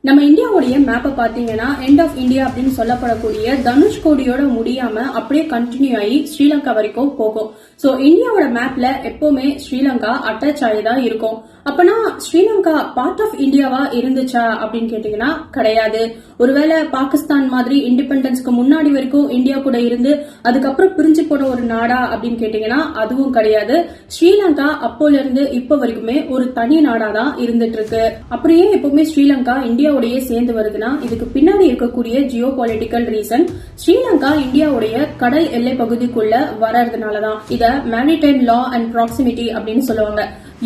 நம்ம இந்தியாவுடைய மேப்பை பாத்தீங்கன்னா எண்ட் ஆஃப் இந்தியா அப்படின்னு சொல்லப்படக்கூடிய தனுஷ்கோடியோட முடியாம அப்படியே கண்டினியூ ஆகி ஸ்ரீலங்கா வரைக்கும் போகும். சோ இந்தியாவோட மேப்ல எப்பவுமே ஸ்ரீலங்கா அட்டாச் ஆகிதான் இருக்கும். அப்பனா ஸ்ரீலங்கா பார்ட் ஆஃப் இந்தியாவா இருந்துச்சா அப்படின்னு கேட்டீங்கன்னா கிடையாது. ஒருவேளை பாகிஸ்தான் மாதிரி இண்டிபெண்டன்ஸ்க்கு முன்னாடி வரைக்கும் இந்தியா கூட இருந்து அதுக்கப்புறம் பிரிஞ்சு போன ஒரு நாடா அப்படின்னு கேட்டீங்கன்னா அதுவும் கிடையாது. ஸ்ரீலங்கா அப்போல இருந்து இப்ப வரைக்குமே ஒரு தனி நாடா தான் இருந்துட்டு இருக்கு. அப்படியே எப்பவுமே ஸ்ரீலங்கா இந்தியாவுடைய சேர்ந்து வருதுன்னா இதுக்கு பின்னாடி இருக்கக்கூடிய ஜியோ பொலிட்டிக்கல் ரீசன் ஸ்ரீலங்கா இந்தியாவுடைய கடல் எல்லை பகுதிக்குள்ள வர்றதுனாலதான். இத மேரிடைம் லா அண்ட் ப்ராக்சிமிட்டி அப்படின்னு சொல்லுவாங்க.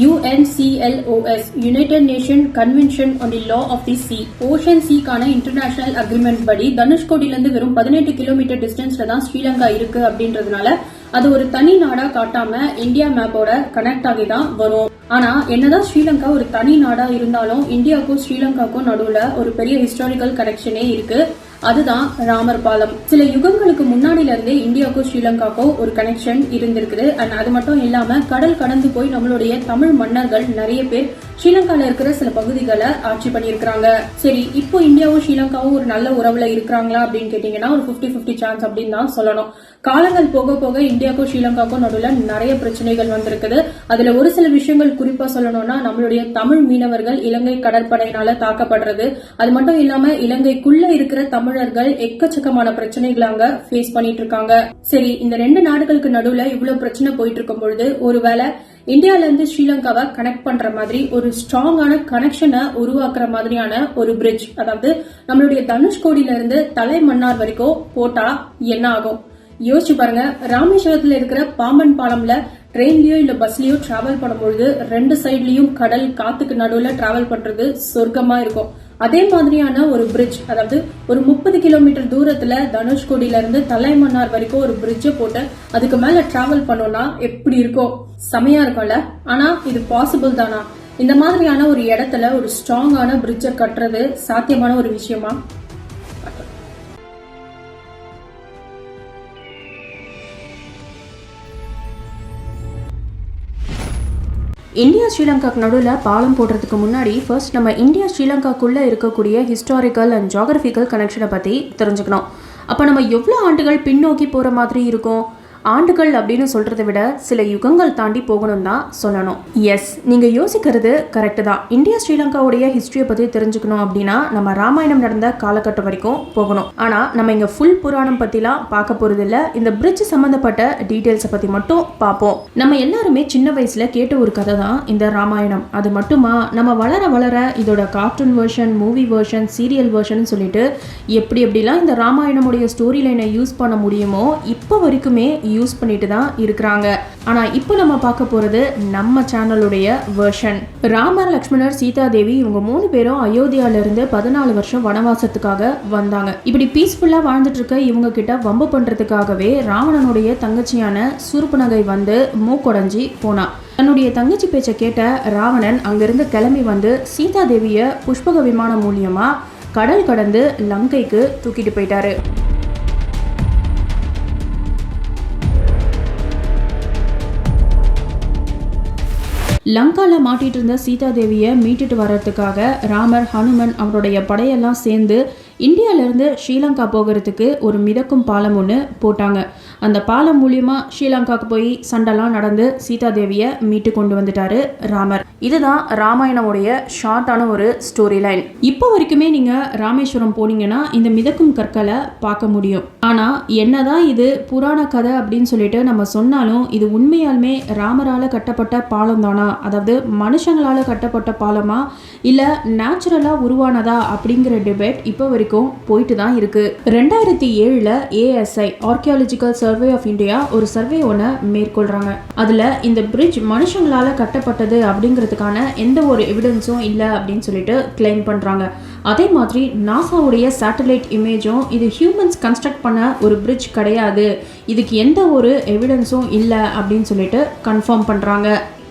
UNCLOS United Nations Convention on the Law of the Sea ocean சீக்கான இன்டர்நேஷனல் அக்ரிமெண்ட் படி தனுஷ்கோடியில இருந்து வெறும் 18 கிலோமீட்டர் டிஸ்டன்ஸ்ல தான் ஸ்ரீலங்கா இருக்கு அப்படின்றதுனால அது ஒரு தனி நாடா காட்டாம இந்தியா மேப்போட கனெக்ட் ஆகி தான் வரும். ஆனா என்னதான் ஸ்ரீலங்கா ஒரு தனி நாடா இருந்தாலும் இந்தியாவுக்கும் ஸ்ரீலங்காக்கும் நடுவுல ஒரு பெரிய ஹிஸ்டாரிக்கல் கனெக்ஷனே இருக்கு. அதுதான் ராமர் பாலம். சில யுகங்களுக்கு முன்னாடில இருந்தே இந்தியாவுக்கும் ஸ்ரீலங்காக்கும் ஒரு கனெக்ஷன் இருந்திருக்குது. அண்ட் அது மட்டும் இல்லாம கடல் கடந்து போய் நம்மளுடைய தமிழ் மன்னர்கள் நிறைய பேர் ஸ்ரீலங்கால இருக்கிற சில பகுதிகளை ஆட்சி பண்ணிருக்காங்க. சரி, இப்போ இந்தியாவும் ஸ்ரீலங்காவும் ஒரு நல்ல உறவுல இருக்கிறாங்களா அப்படின்னு கேட்டீங்கன்னா ஒரு 50-50 சான்ஸ் அப்படின்னு தான் சொல்லணும். காலங்கள் போக போக இந்தியாவுக்கும் ஸ்ரீலங்காவுக்கும் நடுவுல நிறைய பிரச்சனைகள் வந்திருக்குது. அதுல ஒரு சில விஷயங்கள் குறிப்பா சொல்லணும்னா நம்மளுடைய தமிழ் மீனவர்கள் இலங்கை கடற்படையினால தாக்கப்படுறது, அது மட்டும் இல்லாம இலங்கைக்குள்ள இருக்கிற தமிழர்கள் எக்கச்சக்கமான பிரச்சனைகளை அங்க ஃபேஸ் பண்ணிட்டு இருக்காங்க. சரி, இந்த ரெண்டு நாடுகளுக்கு நடுவுல இவ்வளவு பிரச்சனை போயிட்டு இருக்கும் பொழுது ஒருவேளை இந்தியால இருந்து ஸ்ரீலங்காவை கனெக்ட் பண்ற மாதிரி ஒரு ஸ்ட்ராங்கான கனெக்ஷனை உருவாக்குற மாதிரியான ஒரு பிரிட்ஜ், அதாவது நம்மளுடைய தனுஷ்கோடியில இருந்து தலைமன்னார் வரைக்கும் போட்டா என்ன ஆகும் யோசிச்சு பாருங்க. ராமேஸ்வரத்துல இருக்கிற பாம்பன் பாலம்ல ட்ரெயின்லயோ இல்ல பஸ்லயோ டிராவல் பண்ணும்பொழுது ரெண்டு சைட்லயும் கடல் காத்துக்கு நடுவுல டிராவல் பண்றது சொர்க்கமா இருக்கும். அதே மாதிரியான ஒரு பிரிட்ஜ், அதாவது ஒரு 30 கிலோமீட்டர் தூரத்துல தனுஷ்கோடியில இருந்து தலைமன்னார் வரைக்கும் ஒரு பிரிட்ஜை போட்டு அதுக்கு மேல டிராவல் பண்ணோம்னா எப்படி இருக்கும்? செமையா இருக்கும்ல. ஆனா இது பாசிபிள் தானா? இந்த மாதிரியான ஒரு இடத்துல ஒரு ஸ்ட்ராங்கான பிரிட்ஜை கட்டுறது சாத்தியமான ஒரு விஷயமா? இந்தியா ஸ்ரீலங்காக்கு நடுவில் பாலம் போடுறதுக்கு முன்னாடி ஃபர்ஸ்ட் நம்ம இந்தியா ஸ்ரீலங்காக்குள்ளே இருக்கக்கூடிய ஹிஸ்டாரிக்கல் அண்ட் ஜியாகிரபிக்கல் கனெக்ஷனை பற்றி தெரிஞ்சுக்கணும். அப்போ நம்ம எவ்வளோ ஆண்டுகள் பின்னோக்கி போகிற மாதிரி இருக்கும்? ஆண்டுகள் அப்படின்னு சொல்கிறத விட சில யுகங்கள் தாண்டி போகணும் தான் சொல்லணும். எஸ், நீங்கள் யோசிக்கிறது கரெக்டு தான். இந்தியா ஸ்ரீலங்காவுடைய ஹிஸ்ட்ரியை பற்றி தெரிஞ்சுக்கணும் அப்படின்னா நம்ம ராமாயணம் நடந்த காலகட்டம் வரைக்கும் போகணும். ஆனால் நம்ம இங்கே ஃபுல் புராணம் பற்றிலாம் பார்க்க போகிறது இல்லை. இந்த பிரிட்ஜ் சம்மந்தப்பட்ட டீட்டெயில்ஸை பற்றி மட்டும் பார்ப்போம். நம்ம எல்லாருமே சின்ன வயசில் கேட்ட ஒரு கதை தான் இந்த ராமாயணம். அது மட்டுமா, நம்ம வளர வளர இதோட cartoon version, movie version, serial version சொல்லிட்டு எப்படிலாம் இந்த ராமாயணமுடைய ஸ்டோரி லைனை யூஸ் பண்ண முடியுமோ இப்போ வரைக்குமே யூஸ் பண்ணிட்டு தான் இருக்கிறாங்க. ஆனா இப்போ நம்ம பார்க்க போறது நம்ம சேனலுடைய வெர்ஷன். ராமர், லக்ஷ்மணர், சீதா தேவி இவங்க 3 பேரும் அயோத்தியால இருந்து 14 வருஷம் வனவாசத்துக்காக வந்தாங்க. இப்படி பீஸ்ஃபுல்லா வாழ்ந்துட்டு இருக்க இவங்க கிட்ட வம்பு பண்றதுக்காகவே ராவணனுடைய தங்கச்சியான சூர்பனகை வந்து மூக்கொடைஞ்சி போனா. தன்னுடைய தங்கச்சி பேச்சை கேட்ட ராவணன் அங்கிருந்து கிளம்பி வந்து சீதா தேவிய புஷ்பக விமானம் மூலியமா கடல் கடந்து லங்கைக்கு தூக்கிட்டு போயிட்டாரு. லங்கால மாட்டிட்டு இருந்த சீதா தேவியை மீட்டுட்டு வர்றதுக்காக ராமர், ஹனுமன் அவருடைய படையெல்லாம் சேர்ந்து இந்தியாவிலேருந்து ஸ்ரீலங்கா போகிறதுக்கு ஒரு மிதக்கும் பாலம் ஒன்று போட்டாங்க. அந்த பாலம் மூலியமா ஸ்ரீலங்காவுக்கு போய் சண்டைலாம் நடந்து சீதா தேவியை மீட்டு கொண்டு வந்துட்டாரு ராமர். இதுதான் ராமாயணமுடைய ஷார்ட்டான ஒரு ஸ்டோரி லைன். இப்போ வரைக்குமே நீங்கள் ராமேஸ்வரம் போனீங்கன்னா இந்த மிதக்கும் கற்களை பார்க்க முடியும். ஆனால் என்னதான் இது புராண கதை அப்படின்னு சொல்லிட்டு நம்ம சொன்னாலும் இது உண்மையாலுமே ராமரால் கட்டப்பட்ட பாலம் தானா, அதாவது மனுஷங்களால் கட்டப்பட்ட பாலமா இல்லை நேச்சுரலாக உருவானதா அப்படிங்கிற டிபேட் இப்போ வரைக்கும் போயிட்டு தான் இருக்கு. 2007 ASI archaeological survey of India ஒரு சர்வே ஒன்று மேற்கொள்றாங்க. அதுல இந்த பிரிட்ஜ் மனுஷங்களால கட்டப்பட்டது அப்படிங்கிறதுக்கான எந்த ஒரு எவிடன்ஸும் இல்லை அப்படின்னு சொல்லிட்டு கிளைம் பண்றாங்க. அதே மாதிரி நாசாவுடைய சேட்டலைட் இமேஜும் இது ஹியூமன்ஸ் கன்ஸ்ட்ரக்ட் பண்ண ஒரு பிரிட்ஜ் கிடையாது, இதுக்கு எந்த ஒரு எவிடன்ஸும் இல்லை அப்படின்னு சொல்லிட்டு கன்ஃபார்ம் பண்றாங்க.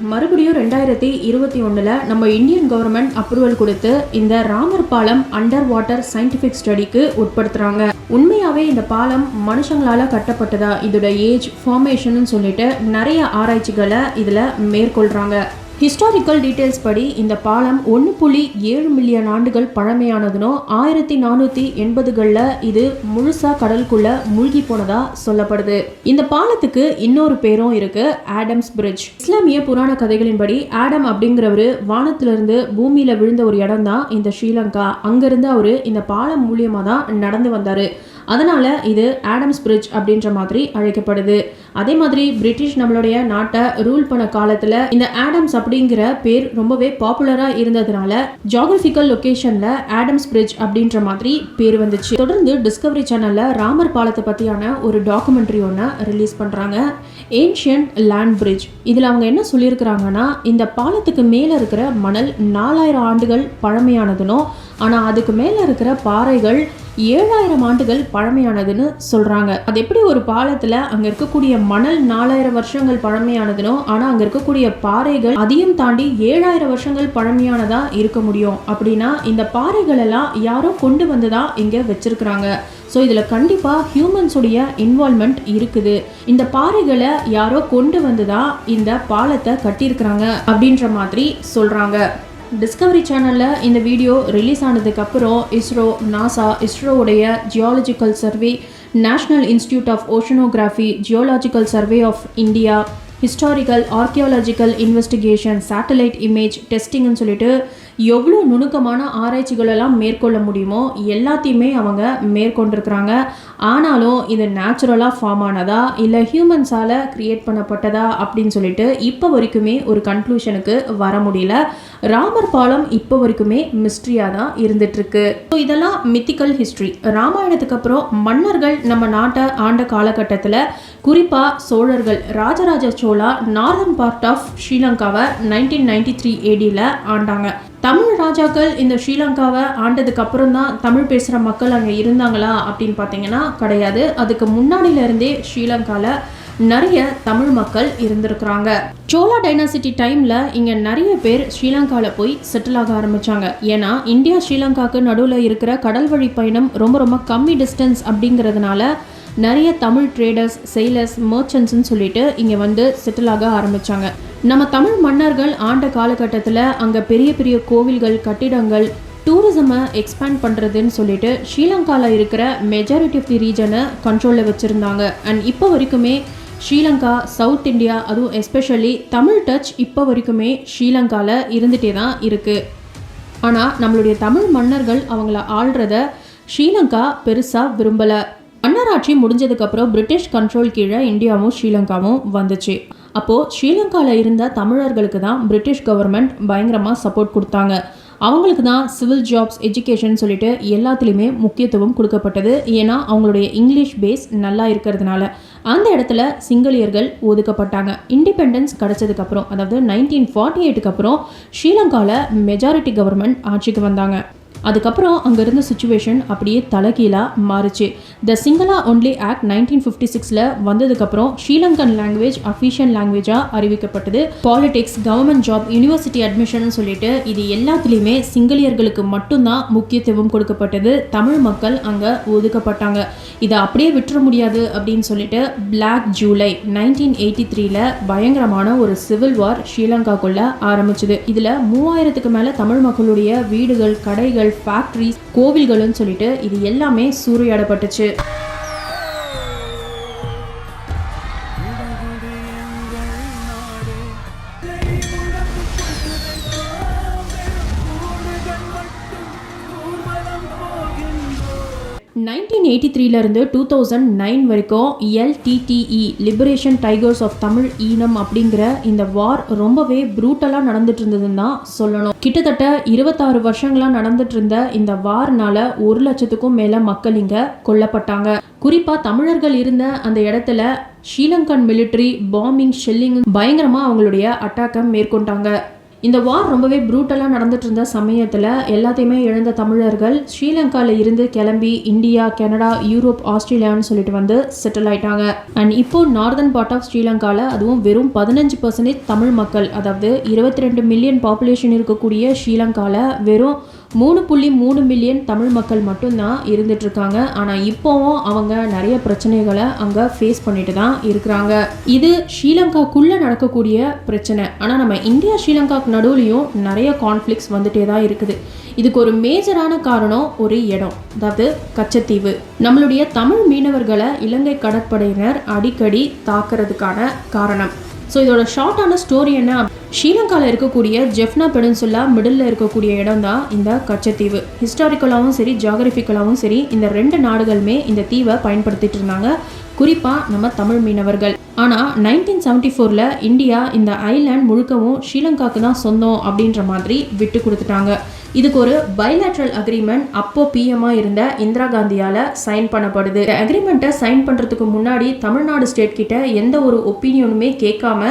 மறுபடியும் 2021 நம்ம இந்தியன் கவர்மெண்ட் அப்ரூவல் கொடுத்து இந்த ராமர் பாலம் அண்டர் வாட்டர் சயின்டிஃபிக் ஸ்டடிக்கு உட்படுத்துறாங்க. உண்மையாவே இந்த பாலம் மனுஷங்களால கட்டப்பட்டதா, இதோட ஏஜ், ஃபார்மேஷன் சொல்லிட்டு நிறைய ஆராய்ச்சிகளை இதுல மேற்கொள்றாங்க. ஹிஸ்டாரிக்கல் டீட்டெயில்ஸ் படி இந்த பாலம் 1.7 மில்லியன் ஆண்டுகள் பழமையானதுனோ 1480களில் இது முழுசா கடலுக்குள்ள மூழ்கி போனதா சொல்லப்படுது. இந்த பாலத்துக்கு இன்னொரு பேரும் இருக்கு, ஆடம்ஸ் பிரிட்ஜ். இஸ்லாமிய புராண கதைகளின்படி ஆடம் அப்படிங்கிறவரு வானத்திலிருந்து பூமியில விழுந்த ஒரு இடம் தான் இந்த ஸ்ரீலங்கா. அங்கிருந்து அவரு இந்த பாலம் மூலியமா தான் நடந்து வந்தாரு. அதனால இது ஆடம்ஸ் பிரிட்ஜ் அப்படின்ற மாதிரி அழைக்கப்படுது. அதே மாதிரி பிரிட்டிஷ் நம்மளுடைய நாட்டை ரூல் பண்ண காலத்துல இந்த ஆடம்ஸ் அப்படிங்கிற பேர் ரொம்பவே பாப்புலரா இருந்ததுனால ஜியோகிராபிக்கல் லொகேஷன்ல ஆடம்ஸ் பிரிட்ஜ் அப்படின்ற மாதிரி பேர் வந்துச்சு. தொடர்ந்து டிஸ்கவரி சேனல்ல ராமர் பாலத்தை பத்தியான ஒரு டாக்குமெண்ட்ரி ஒன்று ரிலீஸ் பண்றாங்க, ஏன்ஷியன்ட் லேண்ட் பிரிட்ஜ். இதுல அவங்க என்ன சொல்லியிருக்கிறாங்கன்னா, இந்த பாலத்துக்கு மேல இருக்கிற மணல் 4000 ஆண்டுகள் பழமையானதுனோ ஆனா அதுக்கு மேல இருக்கிற பாறைகள் 7000 ஆண்டுகள் பழமையானதுன்னு சொல்றாங்க. அது எப்படி ஒரு பாலத்துல அங்க இருக்கக்கூடிய மணல் 4000 வருஷங்கள் பழமையானதுனோ ஆனா அங்க இருக்கக்கூடிய பாறைகள் அதையும் தாண்டி 7000 வருஷங்கள் பழமையானதா இருக்க முடியும் அப்படின்னா இந்த பாறைகள் எல்லாம் யாரோ கொண்டு வந்துதான் இங்க வச்சிருக்கிறாங்க. ஸோ இதில் கண்டிப்பாக ஹியூமன்ஸுடைய இன்வால்மெண்ட் இருக்குது. இந்த பாறைகளை யாரோ கொண்டு வந்து தான் இந்த பாலத்தை கட்டியிருக்கிறாங்க அப்படின்ற மாதிரி சொல்கிறாங்க. டிஸ்கவரி சேனலில் இந்த வீடியோ ரிலீஸ் ஆனதுக்கப்புறம் இஸ்ரோ, நாசா, இஸ்ரோவுடைய geological survey, national institute of oceanography, geological survey of India, historical archaeological investigation, satellite image டெஸ்டிங்னு சொல்லிட்டு எவ்வளோ நுணுக்கமான ஆராய்ச்சிகளெல்லாம் மேற்கொள்ள முடியுமோ எல்லாத்தையுமே அவங்க மேற்கொண்டிருக்கிறாங்க. ஆனாலும் இது நேச்சுரலாக ஃபார்ம் ஆனதா இல்லை ஹியூமன்ஸால் க்ரியேட் பண்ணப்பட்டதா அப்படின்னு சொல்லிட்டு இப்போ வரைக்குமே ஒரு கன்க்ளூஷனுக்கு வர முடியல. ராமர் பாலம் இப்போ வரைக்குமே மிஸ்ட்ரியாக தான் இருந்துகிட்ருக்கு. ஸோ இதெல்லாம் மித்திக்கல் ஹிஸ்ட்ரி. ராமாயணத்துக்கு அப்புறம் மன்னர்கள் நம்ம நாட்டை ஆண்ட காலகட்டத்தில் குறிப்பாக சோழர்கள், Rajaraja Chola northern part of ஸ்ரீலங்காவை 1993 ADயில் ஆண்டாங்க. தமிழ் ராஜாக்கள் இந்த ஸ்ரீலங்காவை ஆண்டதுக்கு அப்புறம் தான் தமிழ் பேசுகிற மக்கள் அங்கே இருந்தாங்களா அப்படின்னு பார்த்தீங்கன்னா கிடையாது. அதுக்கு முன்னாடியிலேருந்தே ஸ்ரீலங்காவில் நிறைய தமிழ் மக்கள் இருந்திருக்கிறாங்க. சோழா டைனாசிட்டி டைமில் இங்கே நிறைய பேர் ஸ்ரீலங்காவில் போய் செட்டில் ஆக ஆரம்பித்தாங்க. ஏன்னா இந்தியா ஸ்ரீலங்காவுக்கு நடுவில் இருக்கிற கடல் வழி பயணம் ரொம்ப ரொம்ப கம்மி டிஸ்டன்ஸ் அப்படிங்கிறதுனால நிறைய தமிழ் ட்ரேடர்ஸ், செயிலர்ஸ், மர்ச்சன்ட்ஸ்ன்னு சொல்லிட்டு இங்கே வந்து செட்டில் ஆக ஆரம்பித்தாங்க. நம்ம தமிழ் மன்னர்கள் ஆண்ட காலகட்டத்தில் அங்கே பெரிய பெரிய கோவில்கள், கட்டிடங்கள், டூரிசமை எக்ஸ்பேண்ட் பண்ணுறதுன்னு சொல்லிட்டு ஸ்ரீலங்காவில் இருக்கிற மெஜாரிட்டி ஆஃப் தி ரீஜனை கண்ட்ரோலில் வச்சுருந்தாங்க. அண்ட் இப்போ வரைக்குமே ஸ்ரீலங்கா, சவுத் இந்தியா, அதுவும் எஸ்பெஷலி தமிழ் டச் இப்போ வரைக்குமே ஸ்ரீலங்காவில் இருந்துகிட்டே தான் இருக்குது. ஆனால் நம்மளுடைய தமிழ் மன்னர்கள் அவங்கள ஆள்றத ஸ்ரீலங்கா பெருசாக விரும்பலை. மன்னராட்சி முடிஞ்சதுக்கப்புறம் பிரிட்டிஷ் கண்ட்ரோல் கீழே இந்தியாவும் ஸ்ரீலங்காவும் வந்துச்சு. அப்போது ஸ்ரீலங்காவில் இருந்த தமிழர்களுக்கு தான் பிரிட்டிஷ் கவர்மெண்ட் பயங்கரமாக சப்போர்ட் கொடுத்தாங்க. அவங்களுக்கு தான் சிவில் ஜாப்ஸ், எஜுகேஷன் சொல்லிட்டு எல்லாத்துலேயுமே முக்கியத்துவம் கொடுக்கப்பட்டது. ஏன்னா அவங்களுடைய இங்கிலீஷ் பேஸ் நல்லா இருக்கிறதுனால அந்த இடத்துல சிங்களீர்கள் ஒதுக்கப்பட்டாங்க. இண்டிபெண்டன்ஸ் கிடச்சதுக்கப்புறம், அதாவது 1948க்கு அப்புறம் ஸ்ரீலங்காவில் மெஜாரிட்டி கவர்மெண்ட் ஆட்சிக்கு வந்தாங்க. அதுக்கப்புறம் அங்கே இருந்த சுச்சுவேஷன் அப்படியே தலைகீழாக மாறுச்சு. த சிங்களா ஒன்லி ஆக்ட் 1956 வந்ததுக்கப்புறம் ஸ்ரீலங்கன் லாங்குவேஜ் அஃபீஷியல் லாங்குவேஜாக அறிவிக்கப்பட்டது. Politics, government job, university admission சொல்லிட்டு இது எல்லாத்துலேயுமே சிங்களீர்களுக்கு மட்டும்தான் முக்கியத்துவம் கொடுக்கப்பட்டது. தமிழ் மக்கள் அங்கே ஒதுக்கப்பட்டாங்க. இதை அப்படியே விட்டுற முடியாது அப்படின்னு சொல்லிட்டு பிளாக் ஜூலை 1983 பயங்கரமான ஒரு சிவில் வார் ஸ்ரீலங்காக்குள்ள ஆரம்பிச்சுது. இதில் 3000க்கு மேலே தமிழ் மக்களுடைய வீடுகள், கடைகள், ஃபேக்டரிஸ், கோவில்கள்னு சொல்லிட்டு இது எல்லாமே சூறையாடப்பட்டுச்சு. இருந்து 2009 வரைக்கும் LTTE liberation tigers of Tamil Eelam அப்படிங்கிற இந்த வார் ரொம்பவே ப்ரூட்டலாக நடந்துட்டு இருந்ததுன்னு தான் சொல்லணும். கிட்டத்தட்ட 26 வருஷங்களாக நடந்துட்டு இருந்த இந்த வார்னால 1 லட்சத்துக்கும் மேலே மக்கள் இங்கே கொல்லப்பட்டாங்க. குறிப்பாக தமிழர்கள் இருந்த அந்த இடத்துல ஸ்ரீலங்கன் மிலிட்ரி பாம்பிங், ஷெல்லிங் பயங்கரமாக அவங்களுடைய அட்டாக்கை மேற்கொண்டாங்க. இந்த வார் ரொம்பவே ப்ரூட்டலாக நடந்துட்டு இருந்த சமயத்தில் எல்லாத்தையுமே இழந்த தமிழர்கள் ஸ்ரீலங்காவில் இருந்து கிளம்பி இந்தியா, கனடா, யூரோப், ஆஸ்திரேலியான்னு சொல்லிட்டு வந்து செட்டில் ஆயிட்டாங்க. அண்ட் இப்போ நார்தன் பார்ட் ஆஃப் ஸ்ரீலங்காவில் அதுவும் வெறும் 15% தமிழ் மக்கள், அதாவது 22 மில்லியன் பாப்புலேஷன் இருக்கக்கூடிய ஸ்ரீலங்காவில் வெறும் 3.3 மில்லியன் தமிழ் மக்கள் மட்டும்தான் இருந்துட்டு இருக்காங்க. ஆனால் இப்போவும் அவங்க நிறைய பிரச்சனைகளை அங்கே ஃபேஸ் பண்ணிட்டு தான் இருக்கிறாங்க. இது ஸ்ரீலங்காக்குள்ள நடக்கக்கூடிய பிரச்சனை. ஆனால் நம்ம இந்தியா ஸ்ரீலங்காக்கு நடுவுலையும் நிறைய கான்ஃப்ளிக்ஸ் வந்துட்டே தான் இருக்குது. இதுக்கு ஒரு மேஜரான காரணம் ஒரு இடம், அதாவது கச்சத்தீவு. நம்மளுடைய தமிழ் மீனவர்களை இலங்கை கடற்படையினர் அடிக்கடி தாக்குறதுக்கான காரணம். ஸோ இதோட ஷார்ட்டான ஸ்டோரி என்ன, ஸ்ரீலங்காவில் இருக்கக்கூடிய ஜெஃப்னா பெனின்சுலா மிடில் இருக்கக்கூடிய இடம் தான் இந்த கச்சத்தீவு. ஹிஸ்டாரிக்கலாகவும் சரி ஜியாகிரபிக்கலாகவும் சரி இந்த 2 நாடுகளுமே இந்த தீவை பயன்படுத்திட்டு இருந்தாங்க, குறிப்பாக நம்ம தமிழ் மீனவர்கள். ஆனால் 1974 இந்தியா இந்த ஐலாண்ட் முழுக்கவும் ஸ்ரீலங்காவுக்கு தான் சொந்தம் அப்படின்ற மாதிரி விட்டு கொடுத்துட்டாங்க. இதுக்கு ஒரு பைலேட்ரல் அக்ரிமெண்ட் அப்போ பிஎம்மா இருந்த இந்திரா காந்தியால் சைன் பண்ணப்படுது. அக்ரிமெண்ட்டை சைன் பண்ணுறதுக்கு முன்னாடி தமிழ்நாடு ஸ்டேட் கிட்ட எந்த ஒரு ஒப்பீனியனுமே கேட்காம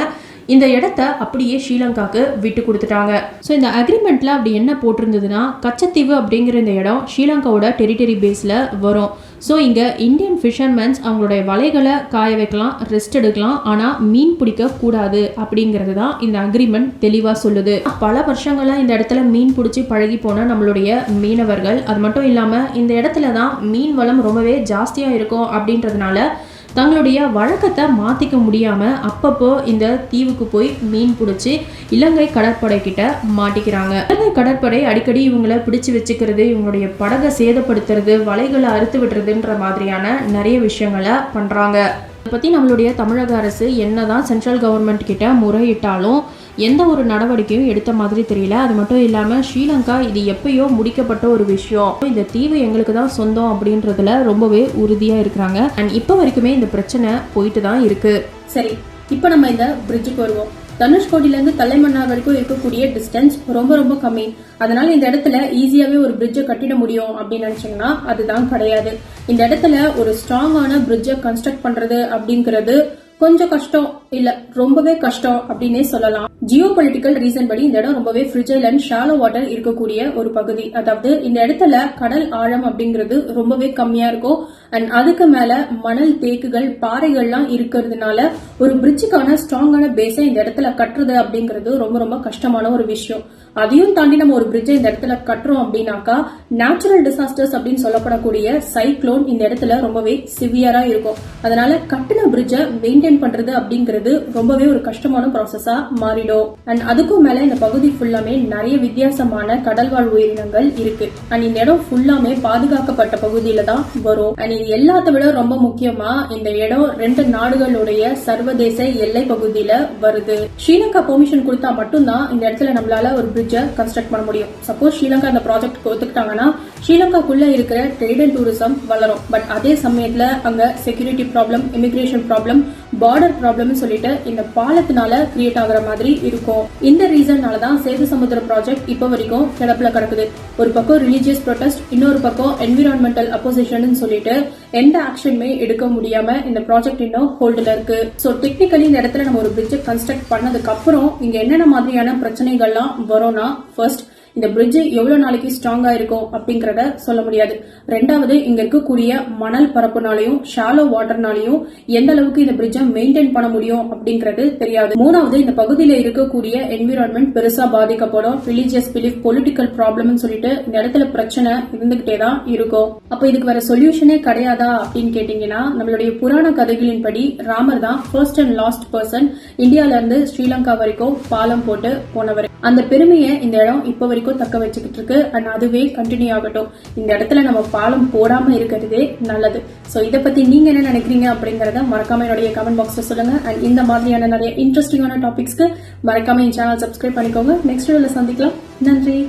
இந்த இடத்த அப்படியே ஸ்ரீலங்காவுக்கு விட்டு கொடுத்துட்டாங்க. ஸோ இந்த அக்ரிமெண்ட்டில் அப்படி என்ன போட்டிருந்ததுன்னா, கச்சத்தீவு அப்படிங்கிற இந்த இடம் ஸ்ரீலங்காவோட டெரிட்டரி பேஸில் வரும். ஸோ இங்கே இந்தியன் ஃபிஷர்மேன்ஸ் அவங்களுடைய வலைகளை காய வைக்கலாம், ரெஸ்ட் எடுக்கலாம், ஆனால் மீன் பிடிக்க கூடாது அப்படிங்கிறது தான் இந்த அக்ரிமெண்ட் தெளிவாக சொல்லுது. பல வருஷங்களாக இந்த இடத்துல மீன் பிடிச்சி பழகி போன நம்மளுடைய மீனவர்கள், அது மட்டும் இல்லாமல் இந்த இடத்துல தான் மீன் வளம் ரொம்பவே ஜாஸ்தியாக இருக்கும் அப்படின்றதுனால தங்களுடைய வழக்கத்தை மாற்றிக்க முடியாமல் அப்பப்போ இந்த தீவுக்கு போய் மீன் பிடிச்சி இலங்கை கடற்படை கிட்ட மாட்டிக்கிறாங்க. இலங்கை கடற்படை அடிக்கடி இவங்களை பிடிச்சி வச்சுக்கிறது, இவங்களுடைய படகை சேதப்படுத்துறது, வலைகளை அறுத்து விடுறதுன்ற மாதிரியான நிறைய விஷயங்களை பண்ணுறாங்க. இதை பற்றி நம்மளுடைய தமிழக அரசு என்னதான் சென்ட்ரல் கவர்மெண்ட் கிட்ட முறையிட்டாலும் எந்த ஒரு நடவடிக்கையும் எடுத்த மாதிரி தெரியல. அது மட்டும் இல்லாமல் ஸ்ரீலங்கா இது எப்பயோ முடிக்கப்பட்ட ஒரு விஷயம், இந்த தீவு எங்களுக்கு தான் சொந்தம் அப்படின்றதுல ரொம்பவே உறுதியாக இருக்கிறாங்க. அண்ட் இப்போ வரைக்குமே இந்த பிரச்சனை போயிட்டு தான் இருக்கு. சரி, இப்போ நம்ம இந்த பிரிட்ஜுக்கு வருவோம். தனுஷ்கோடியிலேருந்து தலைமன்னார் வரைக்கும் இருக்கக்கூடிய டிஸ்டன்ஸ் ரொம்ப ரொம்ப கம்மி. அதனால இந்த இடத்துல ஈஸியாவே ஒரு பிரிட்ஜை கட்டிட முடியும் அப்படின்னு நினைச்சீங்கன்னா அதுதான் கிடையாது. இந்த இடத்துல ஒரு ஸ்ட்ராங்கான பிரிட்ஜை கன்ஸ்ட்ரக்ட் பண்றது அப்படிங்கிறது கொஞ்சம் கஷ்டம், இல்ல ரொம்பவே கஷ்டம் அப்படின்னே சொல்லலாம். ஜியோ பொலிட்டிக்கல் ரீசன் படி இந்த இடம் ரொம்பவே ஃப்ரிஜைல் அண்ட் ஷாலோ வாட்டர் இருக்கக்கூடிய ஒரு பகுதி. அதாவது இந்த இடத்துல கடல் ஆழம் அப்படிங்கிறது ரொம்பவே கம்மியா இருக்கும். அண்ட் அதுக்கு மேல மணல் தேக்குகள் பாறைகள்லாம் இருக்கிறதுனால ஒரு பிரிட்ஜுக்கான ஸ்ட்ராங்கான பேஸை இந்த இடத்துல கட்டுறது அப்படிங்கிறது ரொம்ப ரொம்ப கஷ்டமான ஒரு விஷயம். அதையும் தாண்டி நம்ம ஒரு பிரிட்ஜை இந்த இடத்துல கட்டுறோம் அப்படின்னாக்கா நேச்சுரல் டிசாஸ்டர்ஸ் அப்படின்னு சொல்லப்படக்கூடிய சைக்ளோன் இந்த இடத்துல ரொம்பவே சிவியரா இருக்கும். அதனால கட்டின பிரிட்ஜை மெயின்டைன் பண்றது அப்படிங்கிறது ரொம்பவே ஒரு கஷ்டமான ப்ராசஸா மாறிடும். அண்ட் அதுக்கும் மேல இந்த பகுதி ஃபுல்லாமே நிறைய வித்தியாசமான கடல்வாழ் உயிரினங்கள் இருக்கு. அண்ட் இந்த இடம் ஃபுல்லாமே பாதுகாக்கப்பட்ட பகுதியில தான் வரும். அண்ட் இது எல்லாத்த விட ரொம்ப முக்கியமா இந்த இடம் 2 நாடுகளுடைய சர்வதேச எல்லை பகுதியில வருது. ஸ்ரீலங்கா பெர்மிஷன் கொடுத்தா மட்டும்தான் இந்த இடத்துல நம்மளால ஒரு பிரிட்ஜை கன்ஸ்ட்ரக்ட் பண்ண முடியும். சப்போஸ் ஸ்ரீலங்கா இந்த ப்ராஜெக்ட் ஒத்துக்கிட்டாங்கன்னா ஸ்ரீலங்காக்குள்ள இருக்கிற ட்ரேட் அண்ட் டூரிசம் வளரும். பட் அதே சமயத்துல அங்க security problem, immigration problem, border problem சொல்லிட்டு இந்த பாலத்தினால கிரியேட் ஆகுற மாதிரி இருக்கும். இந்த ரீசன்னாலதான் சேது சமுத்திர ப்ராஜெக்ட் இப்ப வரைக்கும் கிடப்புல கிடக்குது. ஒரு பக்கம் ரிலீஜியஸ் ப்ரொடெஸ்ட், இன்னொரு பக்கம் என்விரான்மெண்டல் அப்போசிஷன் சொல்லிட்டு எந்த ஆக்ஷனுமே எடுக்க முடியாம இந்த ப்ராஜெக்ட் இன்னும் ஹோல்டுல இருக்கு. சோ டெக்னிக்கலி இந்த இடத்துல நம்ம ஒரு பிரிட்ஜ் கன்ஸ்ட்ரக்ட் பண்ணதுக்கு அப்புறம் இங்க என்னென்ன மாதிரியான பிரச்சனைகள்லாம் வரும்னா, ஃபர்ஸ்ட் இந்த பிரிட்ஜ் எவ்வளவு நாளைக்கு ஸ்ட்ராங்கா இருக்கும் அப்படிங்கறத சொல்ல முடியாது. ரெண்டாவது இங்க இருக்கக்கூடிய மணல் பரப்புனாலையும் ஷாலோ வாட்டர்னாலையும் எந்த அளவுக்கு இந்த பிரிட்ஜை மெயின்டைன் பண்ண முடியும் அப்படிங்கறது தெரியாது. மூணாவது இந்த பகுதியில இருக்கக்கூடிய என்விரான்மெண்ட் பெருசா பாதிக்கப்படும். ரிலீஜியஸ் பிலீஃப், பொலிட்டிக்கல் ப்ராப்ளம் சொல்லிட்டு இந்த இடத்துல பிரச்சனை இருந்துகிட்டே தான் இருக்கும். அப்ப இதுக்கு வேற சொல்யூஷனே கிடையாதா அப்படின்னு கேட்டீங்கன்னா, நம்மளுடைய புராண கதைகளின்படி ராமர் தான் ஃபர்ஸ்ட் அண்ட் லாஸ்ட் பர்சன் இந்தியால இருந்து ஸ்ரீலங்கா வரைக்கும் பாலம் போட்டு போனவர். அந்த பெருமையை இந்த இடம் இப்ப வரைக்கும் தக்க வச்சுக்கிட்டு இருக்கு. அண்ட் அதுவே கண்டினியூ ஆகட்டும். இந்த இடத்துல நம்ம பாலம் போடாம இருக்கிறதே நல்லது. சோ இதை பத்தி நீங்க என்ன நினைக்கிறீங்க அப்படிங்கறத மறக்காம என்னுடைய கமெண்ட் பாக்ஸ்ல சொல்லுங்க. அண்ட் இந்த மாதிரியான நிறைய இன்ட்ரெஸ்டிங்கான டாபிக்ஸ்க்கு மறக்காம என் சேனல் சப்ஸ்கிரைப் பண்ணிக்கோங்க. நெக்ஸ்ட் வீடியோல சந்திக்கலாம். நன்றி.